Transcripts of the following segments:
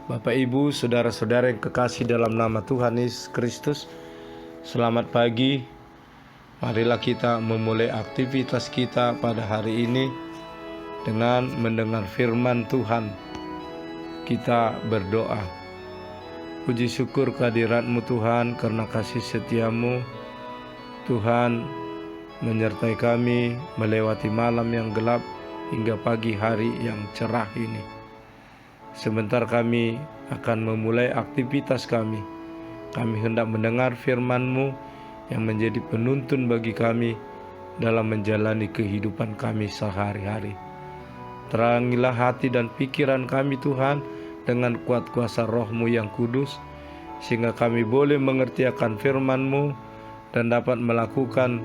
Bapak Ibu, saudara-saudara yang kekasih dalam nama Tuhan Yesus Kristus, selamat pagi. Marilah kita memulai aktivitas kita pada hari ini dengan mendengar firman Tuhan. Kita berdoa. Puji syukur kehadirat-Mu Tuhan, karena kasih setia-Mu. Tuhan menyertai kami melewati malam yang gelap hingga pagi hari yang cerah ini. Sebentar kami akan memulai aktivitas kami. Kami hendak mendengar firman-Mu yang menjadi penuntun bagi kami dalam menjalani kehidupan kami sehari-hari. Terangilah hati dan pikiran kami Tuhan dengan kuat kuasa Roh-Mu yang kudus, sehingga kami boleh mengerti akan firman-Mu dan dapat melakukan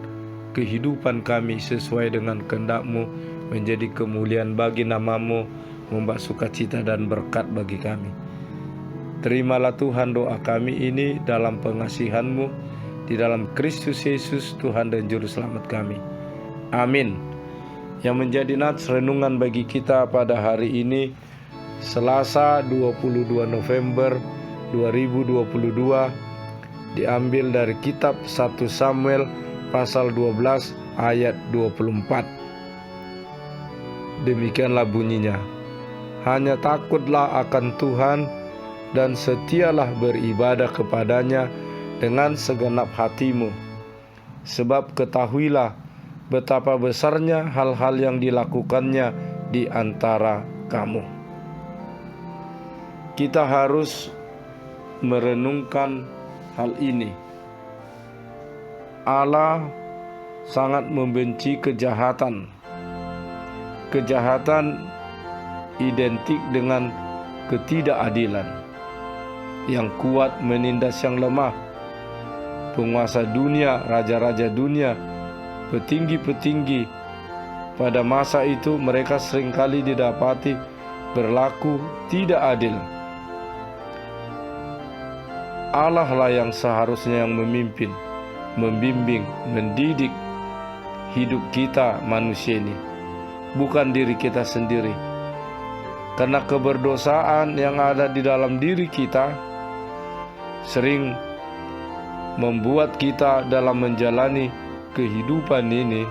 kehidupan kami sesuai dengan kehendak-Mu, menjadi kemuliaan bagi nama-Mu, membawa sukacita dan berkat bagi kami. Terimalah Tuhan doa kami ini dalam pengasihan-Mu, di dalam Kristus Yesus Tuhan dan Juru Selamat kami. Amin. Yang menjadi nats renungan bagi kita pada hari ini, Selasa 22 November 2022, diambil dari kitab 1 Samuel pasal 12 ayat 24. Demikianlah bunyinya. Hanya takutlah akan Tuhan dan setialah beribadah kepadanya dengan segenap hatimu. Sebab ketahuilah betapa besarnya hal-hal yang dilakukannya di antara kamu. Kita harus merenungkan hal ini. Allah sangat membenci kejahatan. Kejahatan identik dengan ketidakadilan. Yang kuat menindas yang lemah. Penguasa dunia, raja-raja dunia, petinggi-petinggi pada masa itu, mereka seringkali didapati berlaku tidak adil. Allah lah yang seharusnya yang memimpin, membimbing, mendidik hidup kita manusia ini, bukan diri kita sendiri. Karena keberdosaan yang ada di dalam diri kita sering membuat kita dalam menjalani kehidupan ini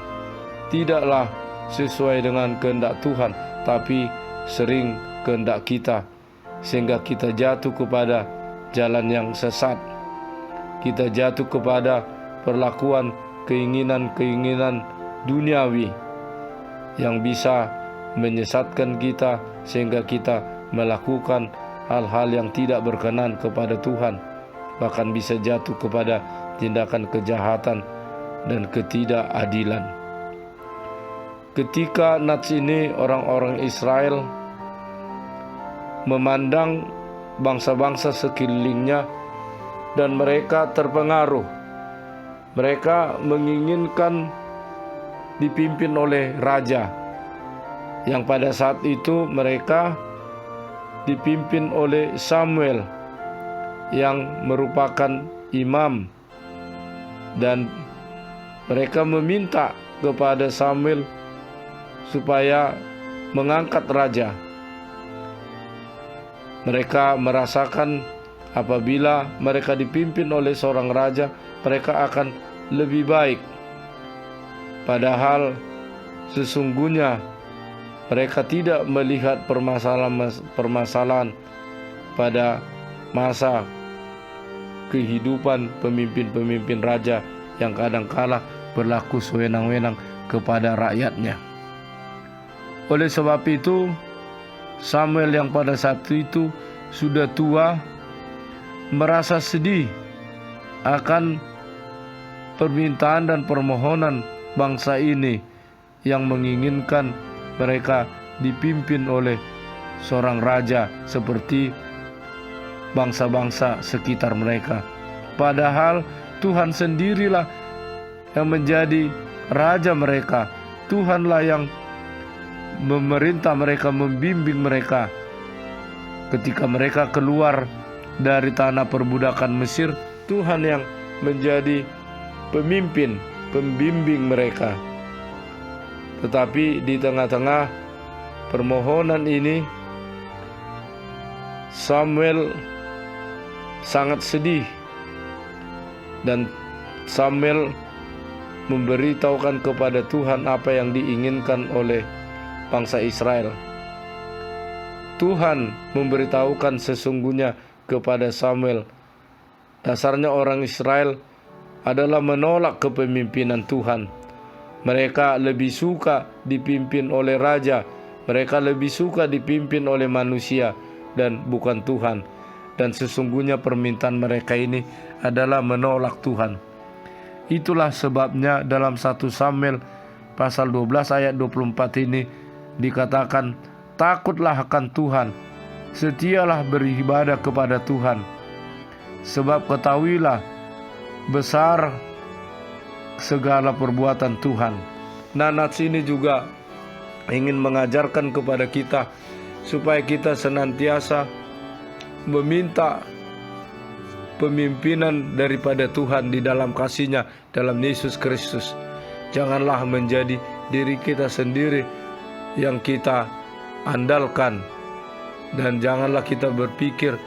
tidaklah sesuai dengan kehendak Tuhan, tapi sering kehendak kita, sehingga kita jatuh kepada jalan yang sesat. Kita jatuh kepada perlakuan keinginan-keinginan duniawi yang bisa menyesatkan kita, sehingga kita melakukan hal-hal yang tidak berkenan kepada Tuhan, bahkan bisa jatuh kepada tindakan kejahatan dan ketidakadilan. Ketika nats ini, orang-orang Israel memandang bangsa-bangsa sekelilingnya dan mereka terpengaruh. Mereka menginginkan dipimpin oleh raja, yang pada saat itu mereka dipimpin oleh Samuel yang merupakan imam, dan mereka meminta kepada Samuel supaya mengangkat raja. Mereka merasakan apabila mereka dipimpin oleh seorang raja, mereka akan lebih baik. Padahal sesungguhnya mereka tidak melihat permasalahan pada masa kehidupan pemimpin-pemimpin raja yang kadang-kala berlaku sewenang-wenang kepada rakyatnya. Oleh sebab itu, Samuel yang pada saat itu sudah tua merasa sedih akan permintaan dan permohonan bangsa ini yang menginginkan mereka dipimpin oleh seorang raja seperti bangsa-bangsa sekitar mereka. Padahal Tuhan sendirilah yang menjadi raja mereka. Tuhanlah yang memerintah mereka, membimbing mereka. Ketika mereka keluar dari tanah perbudakan Mesir, Tuhan yang menjadi pemimpin, pembimbing mereka. Tetapi di tengah-tengah permohonan ini, Samuel sangat sedih dan Samuel memberitahukan kepada Tuhan apa yang diinginkan oleh bangsa Israel. Tuhan memberitahukan sesungguhnya kepada Samuel, dasarnya orang Israel adalah menolak kepemimpinan Tuhan. Mereka lebih suka dipimpin oleh raja, mereka lebih suka dipimpin oleh manusia dan bukan Tuhan. Dan sesungguhnya permintaan mereka ini adalah menolak Tuhan. Itulah sebabnya dalam 1 Samuel pasal 12 ayat 24 ini dikatakan, takutlah akan Tuhan, setialah beribadah kepada Tuhan. Sebab ketahuilah besar segala perbuatan Tuhan. Nah, nats ini juga ingin mengajarkan kepada kita supaya kita senantiasa meminta pemimpinan daripada Tuhan di dalam kasih-Nya dalam Yesus Kristus. Janganlah menjadi diri kita sendiri yang kita andalkan, dan janganlah kita berpikir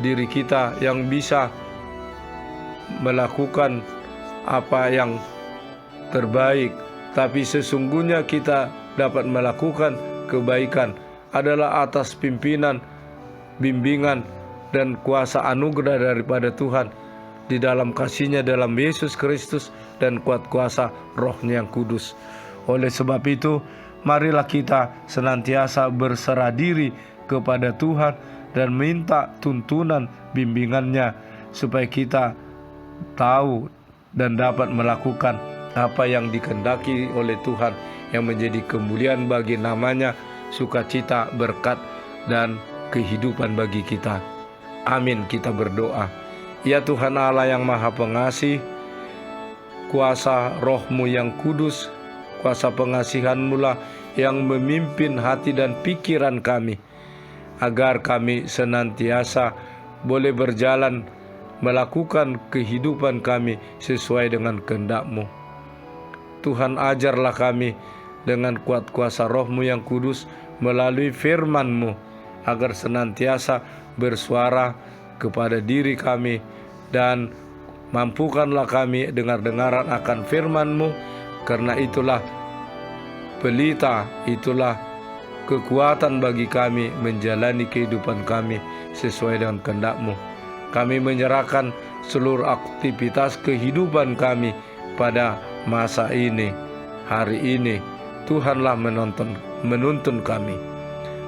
diri kita yang bisa melakukan apa yang terbaik, tapi sesungguhnya kita dapat melakukan kebaikan adalah atas pimpinan, bimbingan, dan kuasa anugerah daripada Tuhan di dalam kasih-Nya dalam Yesus Kristus dan kuat kuasa Roh-Nya yang kudus. Oleh sebab itu, marilah kita senantiasa berserah diri kepada Tuhan dan minta tuntunan bimbingan-Nya supaya kita tahu dan dapat melakukan apa yang dikehendaki oleh Tuhan yang menjadi kemuliaan bagi nama-Nya, sukacita, berkat, dan kehidupan bagi kita. Amin. Kita berdoa. Ya Tuhan Allah yang Maha Pengasih, kuasa Roh-Mu yang kudus, kuasa pengasihan-Mu lah yang memimpin hati dan pikiran kami, agar kami senantiasa boleh berjalan melakukan kehidupan kami sesuai dengan kehendak-Mu. Tuhan, ajarlah kami dengan kuat kuasa Roh-Mu yang kudus melalui firman-Mu, agar senantiasa bersuara kepada diri kami, dan mampukanlah kami dengar-dengaran akan firman-Mu, karena itulah pelita, itulah kekuatan bagi kami menjalani kehidupan kami sesuai dengan kehendak-Mu. Kami menyerahkan seluruh aktivitas kehidupan kami pada masa ini, hari ini. Tuhanlah menuntun kami.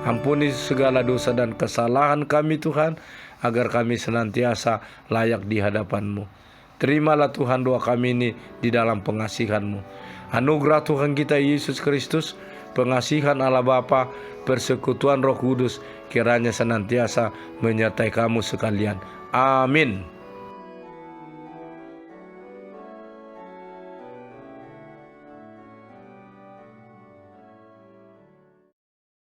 Ampuni segala dosa dan kesalahan kami Tuhan, agar kami senantiasa layak di hadapan-Mu. Terimalah Tuhan doa kami ini di dalam pengasihan-Mu. Anugerah Tuhan kita Yesus Kristus, pengasihan Allah Bapa, persekutuan Roh Kudus, kiranya senantiasa menyertai kamu sekalian. Amin.